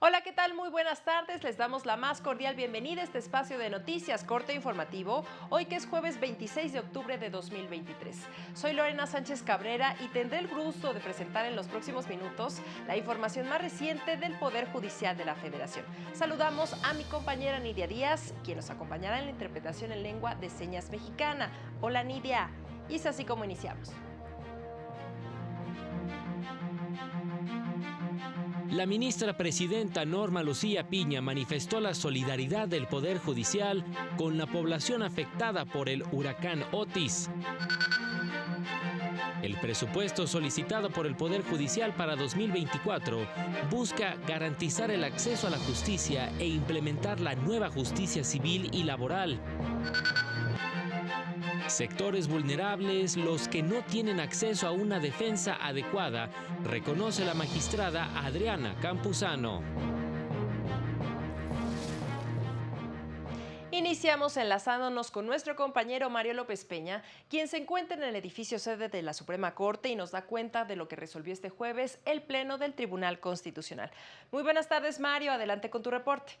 Hola, ¿qué tal? Muy buenas tardes. Les damos la más cordial bienvenida a este espacio de noticias corte informativo, hoy que es jueves 26 de octubre de 2023. Soy Lorena Sánchez Cabrera y tendré el gusto de presentar en los próximos minutos la información más reciente del Poder Judicial de la Federación. Saludamos a mi compañera Nidia Díaz, quien nos acompañará en la interpretación en lengua de señas mexicana. Hola, Nidia. Y es así como iniciamos. La ministra presidenta Norma Lucía Piña manifestó la solidaridad del Poder Judicial con la población afectada por el huracán Otis. El presupuesto solicitado por el Poder Judicial para 2024 busca garantizar el acceso a la justicia e implementar la nueva justicia civil y laboral. Sectores vulnerables, los que no tienen acceso a una defensa adecuada, reconoce la magistrada Adriana Campuzano. Iniciamos enlazándonos con nuestro compañero Mario López Peña, quien se encuentra en el edificio sede de la Suprema Corte y nos da cuenta de lo que resolvió este jueves el Pleno del Tribunal Constitucional. Muy buenas tardes, Mario. Adelante con tu reporte.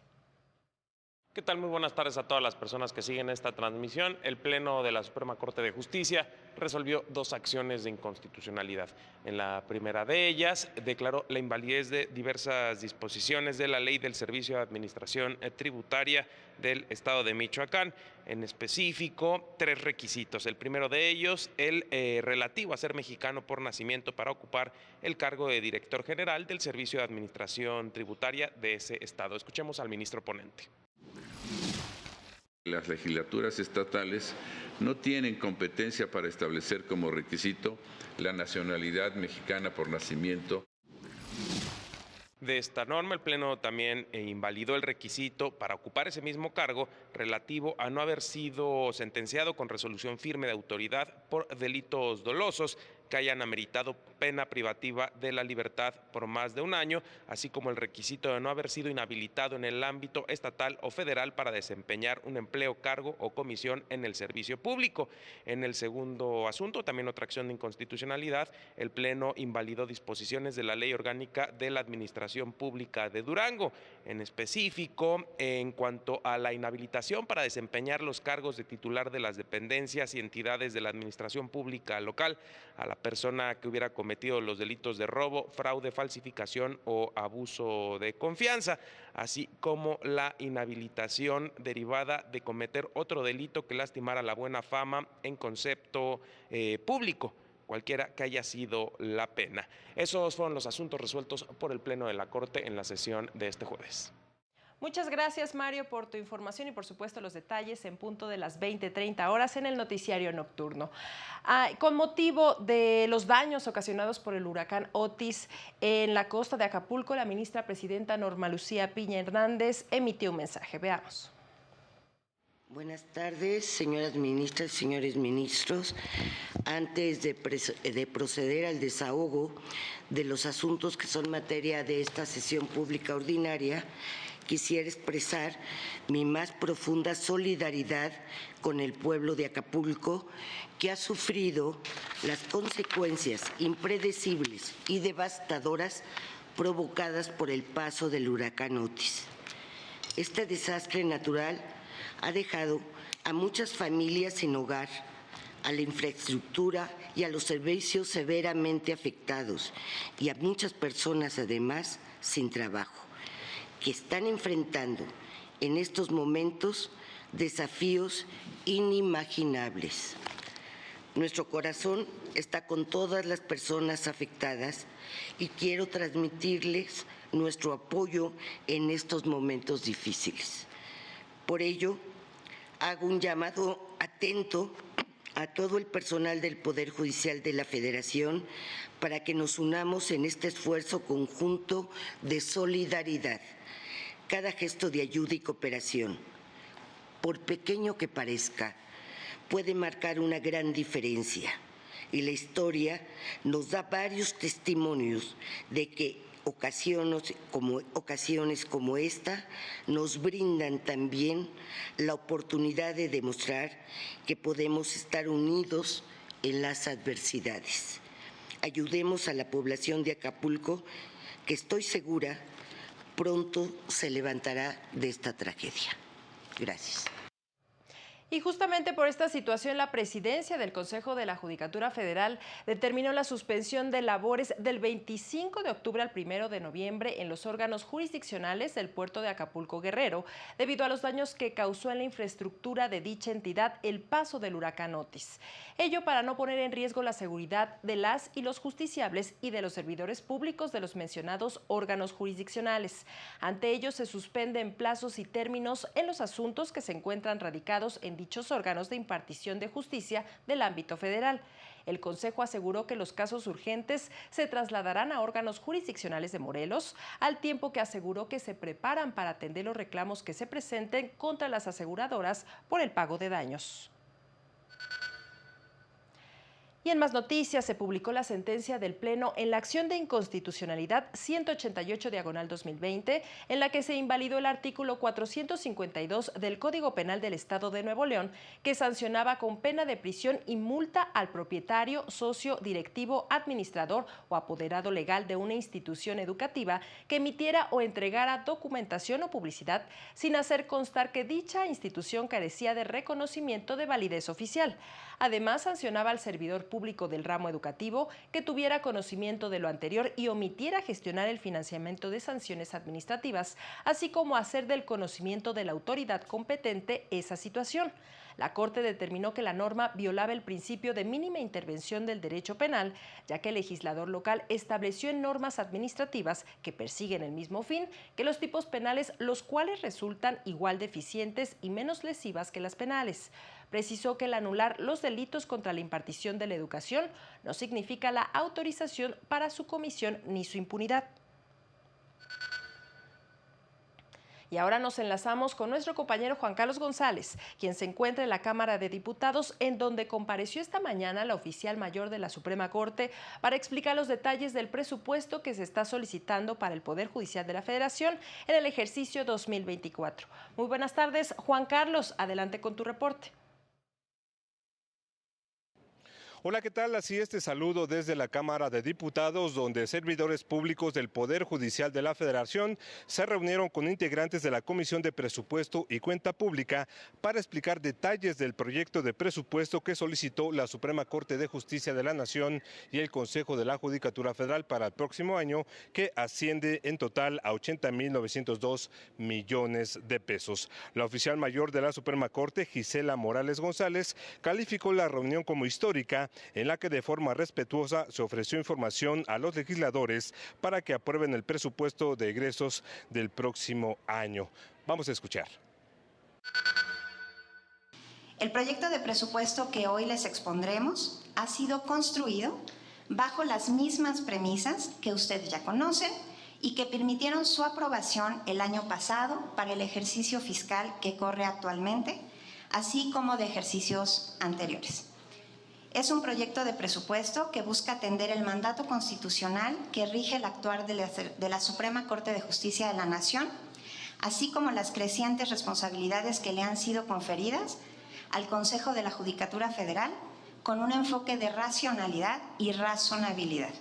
¿Qué tal? Muy buenas tardes a todas las personas que siguen esta transmisión. El Pleno de la Suprema Corte de Justicia resolvió dos acciones de inconstitucionalidad. En la primera de ellas, declaró la invalidez de diversas disposiciones de la Ley del Servicio de Administración Tributaria del Estado de Michoacán. En específico, tres requisitos. El primero de ellos, el relativo a ser mexicano por nacimiento para ocupar el cargo de director general del Servicio de Administración Tributaria de ese estado. Escuchemos al ministro ponente. Las legislaturas estatales no tienen competencia para establecer como requisito la nacionalidad mexicana por nacimiento. De esta norma, el Pleno también invalidó el requisito para ocupar ese mismo cargo relativo a no haber sido sentenciado con resolución firme de autoridad por delitos dolosos que hayan ameritado pena privativa de la libertad por más de un año, así como el requisito de no haber sido inhabilitado en el ámbito estatal o federal para desempeñar un empleo, cargo o comisión en el servicio público. En el segundo asunto, también otra acción de inconstitucionalidad, el Pleno invalidó disposiciones de la Ley Orgánica de la Administración Pública de Durango, en específico en cuanto a la inhabilitación para desempeñar los cargos de titular de las dependencias y entidades de la Administración Pública local a la persona que hubiera cometido los delitos de robo, fraude, falsificación o abuso de confianza, así como la inhabilitación derivada de cometer otro delito que lastimara la buena fama en concepto público, cualquiera que haya sido la pena. Esos fueron los asuntos resueltos por el Pleno de la Corte en la sesión de este jueves. Muchas gracias, Mario, por tu información y por supuesto los detalles en punto de las 20:30 horas en el noticiario nocturno. Con motivo de los daños ocasionados por el huracán Otis en la costa de Acapulco, la ministra presidenta Norma Lucía Piña Hernández emitió un mensaje. Veamos. Buenas tardes, señoras ministras y señores ministros. Antes de proceder al desahogo de los asuntos que son materia de esta sesión pública ordinaria, quisiera expresar mi más profunda solidaridad con el pueblo de Acapulco, que ha sufrido las consecuencias impredecibles y devastadoras provocadas por el paso del huracán Otis. Este desastre natural ha dejado a muchas familias sin hogar, a la infraestructura y a los servicios severamente afectados y a muchas personas además sin trabajo, que están enfrentando en estos momentos desafíos inimaginables. Nuestro corazón está con todas las personas afectadas y quiero transmitirles nuestro apoyo en estos momentos difíciles. Por ello, hago un llamado atento a todo el personal del Poder Judicial de la Federación para que nos unamos en este esfuerzo conjunto de solidaridad. Cada gesto de ayuda y cooperación, por pequeño que parezca, puede marcar una gran diferencia. Y la historia nos da varios testimonios de que ocasiones como esta nos brindan también la oportunidad de demostrar que podemos estar unidos en las adversidades. Ayudemos a la población de Acapulco, que estoy segura pronto se levantará de esta tragedia. Gracias. Y justamente por esta situación, la presidencia del Consejo de la Judicatura Federal determinó la suspensión de labores del 25 de octubre al 1 de noviembre en los órganos jurisdiccionales del puerto de Acapulco Guerrero, debido a los daños que causó en la infraestructura de dicha entidad el paso del huracán Otis. Ello para no poner en riesgo la seguridad de las y los justiciables y de los servidores públicos de los mencionados órganos jurisdiccionales. Ante ello, se suspenden plazos y términos en los asuntos que se encuentran radicados en dichos órganos de impartición de justicia del ámbito federal. El Consejo aseguró que los casos urgentes se trasladarán a órganos jurisdiccionales de Morelos, al tiempo que aseguró que se preparan para atender los reclamos que se presenten contra las aseguradoras por el pago de daños. Y en más noticias, se publicó la sentencia del Pleno en la acción de inconstitucionalidad 188/2020, en la que se invalidó el artículo 452 del Código Penal del Estado de Nuevo León, que sancionaba con pena de prisión y multa al propietario, socio, directivo, administrador o apoderado legal de una institución educativa que emitiera o entregara documentación o publicidad sin hacer constar que dicha institución carecía de reconocimiento de validez oficial. Además, sancionaba al servidor público del ramo educativo que tuviera conocimiento de lo anterior y omitiera gestionar el financiamiento de sanciones administrativas, así como hacer del conocimiento de la autoridad competente esa situación. La Corte determinó que la norma violaba el principio de mínima intervención del derecho penal, ya que el legislador local estableció en normas administrativas que persiguen el mismo fin que los tipos penales, los cuales resultan igual de eficientes y menos lesivas que las penales. Precisó que el anular los delitos contra la impartición de la educación no significa la autorización para su comisión ni su impunidad. Y ahora nos enlazamos con nuestro compañero Juan Carlos González, quien se encuentra en la Cámara de Diputados, en donde compareció esta mañana la oficial mayor de la Suprema Corte para explicar los detalles del presupuesto que se está solicitando para el Poder Judicial de la Federación en el ejercicio 2024. Muy buenas tardes, Juan Carlos, adelante con tu reporte. Hola, ¿qué tal? Así es, te saludo desde la Cámara de Diputados, donde servidores públicos del Poder Judicial de la Federación se reunieron con integrantes de la Comisión de Presupuesto y Cuenta Pública para explicar detalles del proyecto de presupuesto que solicitó la Suprema Corte de Justicia de la Nación y el Consejo de la Judicatura Federal para el próximo año, que asciende en total a 80.902 millones de pesos. La oficial mayor de la Suprema Corte, Gisela Morales González, calificó la reunión como histórica, en la que de forma respetuosa se ofreció información a los legisladores para que aprueben el presupuesto de egresos del próximo año. Vamos a escuchar. El proyecto de presupuesto que hoy les expondremos ha sido construido bajo las mismas premisas que ustedes ya conocen y que permitieron su aprobación el año pasado para el ejercicio fiscal que corre actualmente, así como de ejercicios anteriores. Es un proyecto de presupuesto que busca atender el mandato constitucional que rige el actuar de la Suprema Corte de Justicia de la Nación, así como las crecientes responsabilidades que le han sido conferidas al Consejo de la Judicatura Federal, con un enfoque de racionalidad y razonabilidad.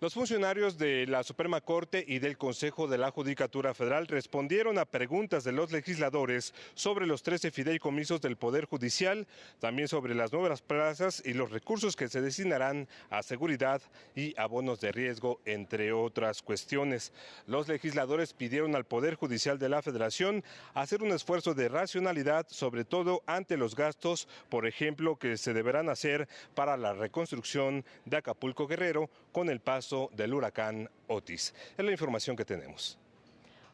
Los funcionarios de la Suprema Corte y del Consejo de la Judicatura Federal respondieron a preguntas de los legisladores sobre los 13 fideicomisos del Poder Judicial, también sobre las nuevas plazas y los recursos que se destinarán a seguridad y abonos de riesgo, entre otras cuestiones. Los legisladores pidieron al Poder Judicial de la Federación hacer un esfuerzo de racionalidad, sobre todo ante los gastos, por ejemplo, que se deberán hacer para la reconstrucción de Acapulco Guerrero con el paso del huracán Otis. Es la información que tenemos.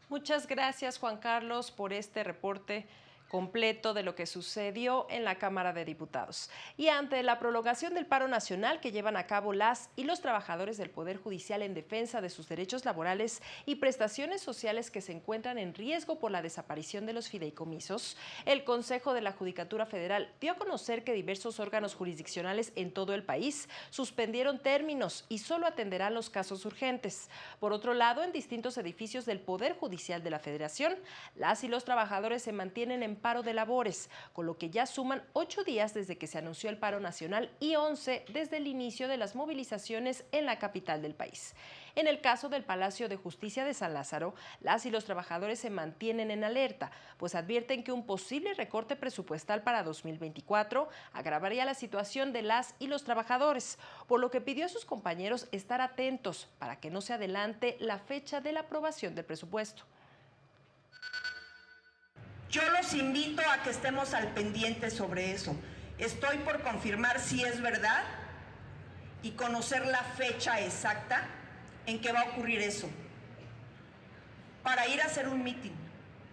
Muchas gracias, Juan Carlos, por este reporte completo de lo que sucedió en la Cámara de Diputados. Y ante la prolongación del paro nacional que llevan a cabo las y los trabajadores del Poder Judicial en defensa de sus derechos laborales y prestaciones sociales que se encuentran en riesgo por la desaparición de los fideicomisos, el Consejo de la Judicatura Federal dio a conocer que diversos órganos jurisdiccionales en todo el país suspendieron términos y solo atenderán los casos urgentes. Por otro lado, en distintos edificios del Poder Judicial de la Federación, las y los trabajadores se mantienen en paro de labores, con lo que ya suman 8 días desde que se anunció el paro nacional y 11 desde el inicio de las movilizaciones en la capital del país. En el caso del Palacio de Justicia de San Lázaro, las y los trabajadores se mantienen en alerta, pues advierten que un posible recorte presupuestal para 2024 agravaría la situación de las y los trabajadores, por lo que pidió a sus compañeros estar atentos para que no se adelante la fecha de la aprobación del presupuesto. Yo los invito a que estemos al pendiente sobre eso. Estoy por confirmar si es verdad y conocer la fecha exacta en que va a ocurrir eso, para ir a hacer un mitin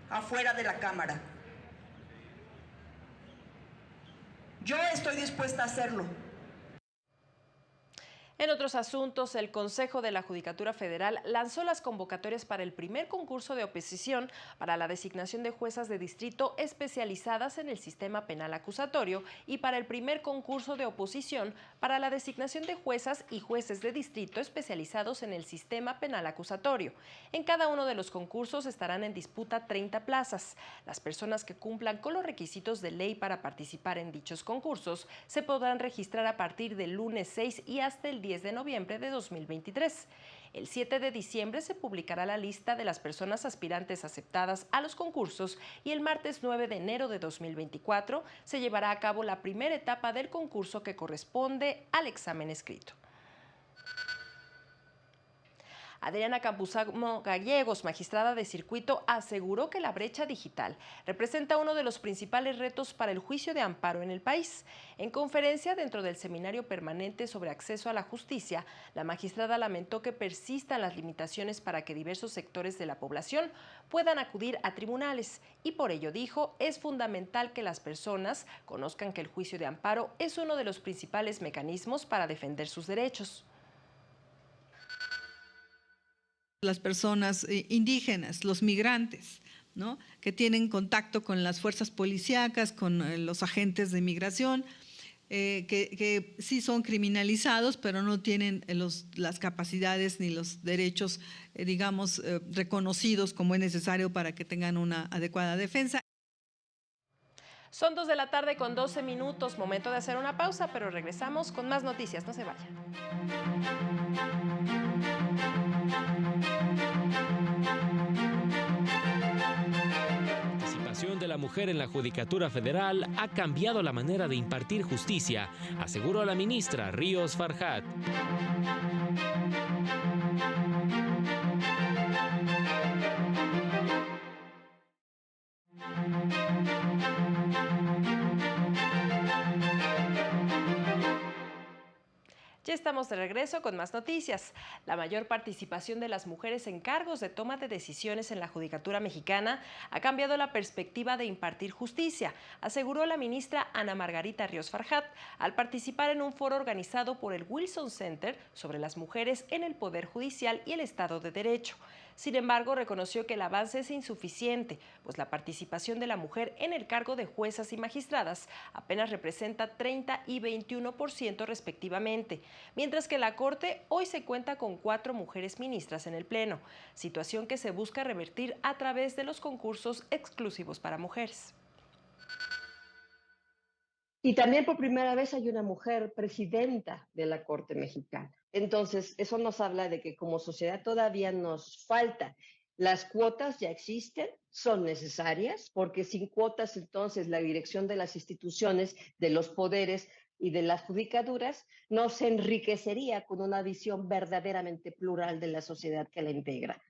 afuera de la Cámara. Yo estoy dispuesta a hacerlo. En otros asuntos, el Consejo de la Judicatura Federal lanzó las convocatorias para el primer concurso de oposición para la designación de juezas de distrito especializadas en el sistema penal acusatorio y para el primer concurso de oposición para la designación de juezas y jueces de distrito especializados en el sistema penal acusatorio. En cada uno de los concursos estarán en disputa 30 plazas. Las personas que cumplan con los requisitos de ley para participar en dichos concursos se podrán registrar a partir del lunes 6 y hasta el 10 de noviembre de 2023. El 7 de diciembre se publicará la lista de las personas aspirantes aceptadas a los concursos y el martes 9 de enero de 2024 se llevará a cabo la primera etapa del concurso que corresponde al examen escrito. Adriana Campuzano Gallegos, magistrada de circuito, aseguró que la brecha digital representa uno de los principales retos para el juicio de amparo en el país. En conferencia dentro del Seminario Permanente sobre Acceso a la Justicia, la magistrada lamentó que persistan las limitaciones para que diversos sectores de la población puedan acudir a tribunales y por ello dijo, es fundamental que las personas conozcan que el juicio de amparo es uno de los principales mecanismos para defender sus derechos. Las personas indígenas, los migrantes, ¿no?, que tienen contacto con las fuerzas policíacas, con los agentes de migración, que sí son criminalizados, pero no tienen las capacidades ni los derechos, digamos, reconocidos como es necesario para que tengan una adecuada defensa. Son 2 de la tarde con 12 minutos, momento de hacer una pausa, pero regresamos con más noticias, no se vayan. La participación de la mujer en la Judicatura Federal ha cambiado la manera de impartir justicia, aseguró la ministra Ríos Farjat. Ya estamos de regreso con más noticias. La mayor participación de las mujeres en cargos de toma de decisiones en la Judicatura mexicana ha cambiado la perspectiva de impartir justicia, aseguró la ministra Ana Margarita Ríos Farjat al participar en un foro organizado por el Wilson Center sobre las mujeres en el Poder Judicial y el Estado de Derecho. Sin embargo, reconoció que el avance es insuficiente, pues la participación de la mujer en el cargo de juezas y magistradas apenas representa 30 y 21% respectivamente, mientras que la Corte hoy se cuenta con 4 mujeres ministras en el Pleno, situación que se busca revertir a través de los concursos exclusivos para mujeres. Y también por primera vez hay una mujer presidenta de la Corte Mexicana. Entonces, eso nos habla de que como sociedad todavía nos falta. Las cuotas ya existen, son necesarias, porque sin cuotas entonces la dirección de las instituciones, de los poderes y de las judicaturas no se enriquecería con una visión verdaderamente plural de la sociedad que la integra.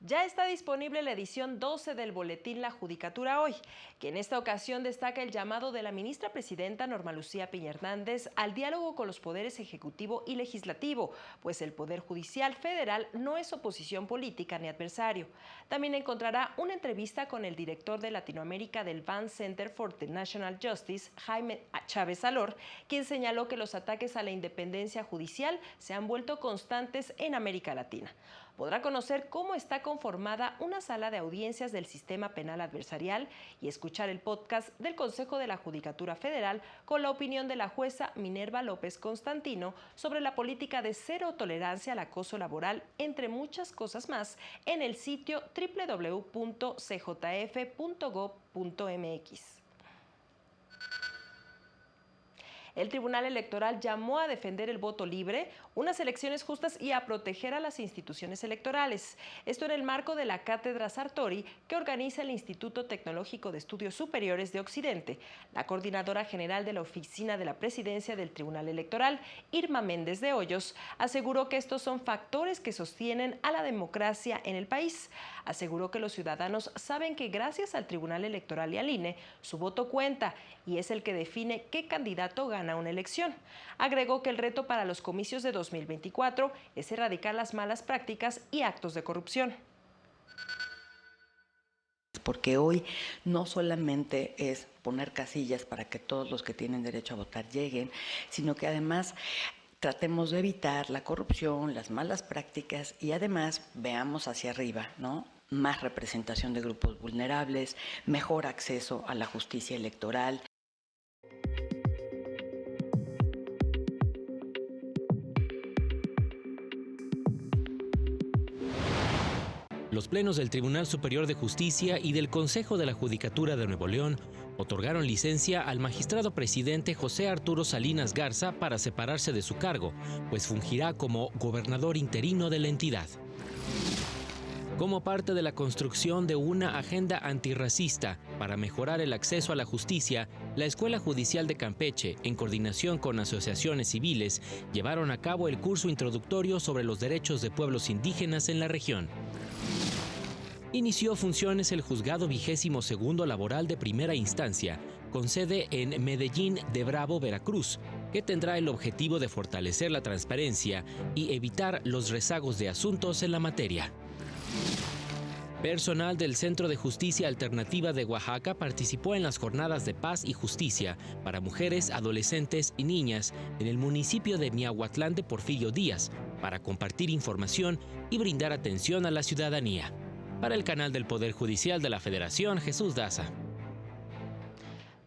Ya está disponible la edición 12 del boletín La Judicatura Hoy, que en esta ocasión destaca el llamado de la ministra presidenta Norma Lucía Piña Hernández al diálogo con los poderes ejecutivo y legislativo, pues el Poder Judicial Federal no es oposición política ni adversario. También encontrará una entrevista con el director de Latinoamérica del Van Center for the National Justice, Jaime Chávez Alor, quien señaló que los ataques a la independencia judicial se han vuelto constantes en América Latina. Podrá conocer cómo está conformada una sala de audiencias del sistema penal adversarial y escuchar el podcast del Consejo de la Judicatura Federal con la opinión de la jueza Minerva López Constantino sobre la política de cero tolerancia al acoso laboral, entre muchas cosas más, en el sitio www.cjf.gov.mx. El Tribunal Electoral llamó a defender el voto libre, unas elecciones justas y a proteger a las instituciones electorales. Esto en el marco de la Cátedra Sartori que organiza el Instituto Tecnológico de Estudios Superiores de Occidente. La coordinadora general de la Oficina de la Presidencia del Tribunal Electoral, Irma Méndez de Hoyos, aseguró que estos son factores que sostienen a la democracia en el país. Aseguró que los ciudadanos saben que gracias al Tribunal Electoral y al INE, su voto cuenta y es el que define qué candidato gana una elección. Agregó que el reto para los comicios de 2024 es erradicar las malas prácticas y actos de corrupción. Porque hoy no solamente es poner casillas para que todos los que tienen derecho a votar lleguen, sino que además tratemos de evitar la corrupción, las malas prácticas y además veamos hacia arriba, ¿no? Más representación de grupos vulnerables, mejor acceso a la justicia electoral. Los plenos del Tribunal Superior de Justicia y del Consejo de la Judicatura de Nuevo León otorgaron licencia al magistrado presidente José Arturo Salinas Garza para separarse de su cargo, pues fungirá como gobernador interino de la entidad. Como parte de la construcción de una agenda antirracista para mejorar el acceso a la justicia, la Escuela Judicial de Campeche, en coordinación con asociaciones civiles, llevaron a cabo el curso introductorio sobre los derechos de pueblos indígenas en la región. Inició funciones el Juzgado 22º Laboral de Primera Instancia, con sede en Medellín de Bravo, Veracruz, que tendrá el objetivo de fortalecer la transparencia y evitar los rezagos de asuntos en la materia. Personal del Centro de Justicia Alternativa de Oaxaca participó en las jornadas de paz y justicia para mujeres, adolescentes y niñas en el municipio de Miahuatlán de Porfirio Díaz, para compartir información y brindar atención a la ciudadanía. Para el canal del Poder Judicial de la Federación, Jesús Daza.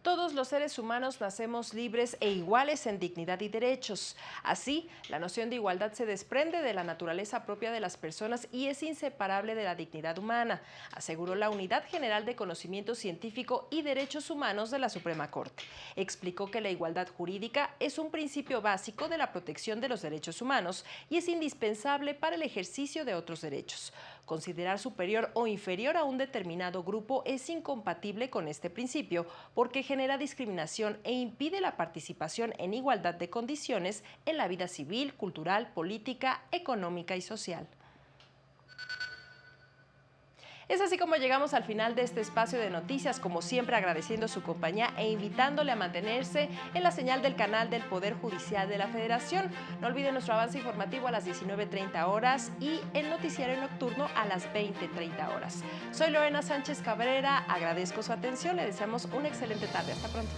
Todos los seres humanos nacemos libres e iguales en dignidad y derechos. Así, la noción de igualdad se desprende de la naturaleza propia de las personas y es inseparable de la dignidad humana, aseguró la Unidad General de Conocimiento Científico y Derechos Humanos de la Suprema Corte. Explicó que la igualdad jurídica es un principio básico de la protección de los derechos humanos y es indispensable para el ejercicio de otros derechos. Considerar superior o inferior a un determinado grupo es incompatible con este principio porque genera discriminación e impide la participación en igualdad de condiciones en la vida civil, cultural, política, económica y social. Es así como llegamos al final de este espacio de noticias, como siempre agradeciendo su compañía e invitándole a mantenerse en la señal del canal del Poder Judicial de la Federación. No olviden nuestro avance informativo a las 19:30 horas y el noticiario nocturno a las 20:30 horas. Soy Lorena Sánchez Cabrera, agradezco su atención, le deseamos una excelente tarde. Hasta pronto.